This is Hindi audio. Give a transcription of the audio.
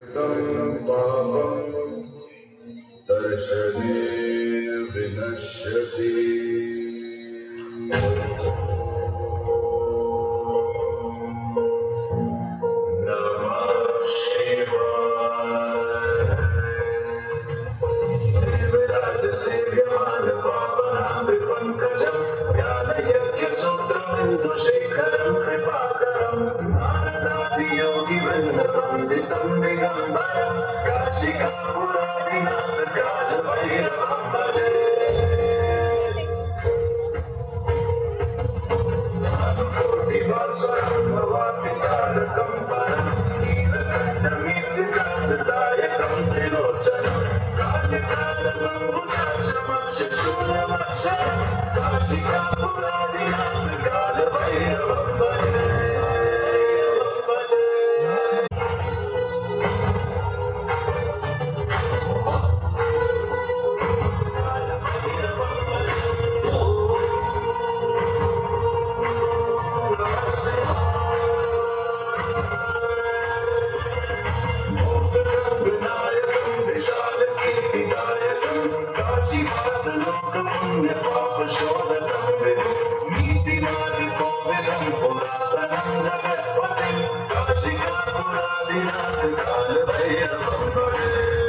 तं पापं दर्शने विनश्यति। नमः शिवाय। देवराजसेव्यमान पावनाम्बुपङ्कजं ज्ञानयज्ञसूत्रमिन्दुशेखरं कृपाकरं नारदादियोगिवृन्दवन्दितं दिगम्बरं काशिकापुरादिनाथ कालभैरवं भजे। कोटिवासवं भवामि तारकं परं नीलकण्ठमीशिकान्तदायकं त्रिलोचनं कालिकालमम्बुजाक्षमक्षशूलमक्षरं काशिकापुरादिनाथ कालभैरवं भजे। विनायकं विशालकीर्तिदायकं काशीवासलोकपुण्यपापशोधकं विदुं नीतिमार्गकोविदं पुरातनं जगत्पतिं काशिकापुरादिनाथ कालभैरवं भजे।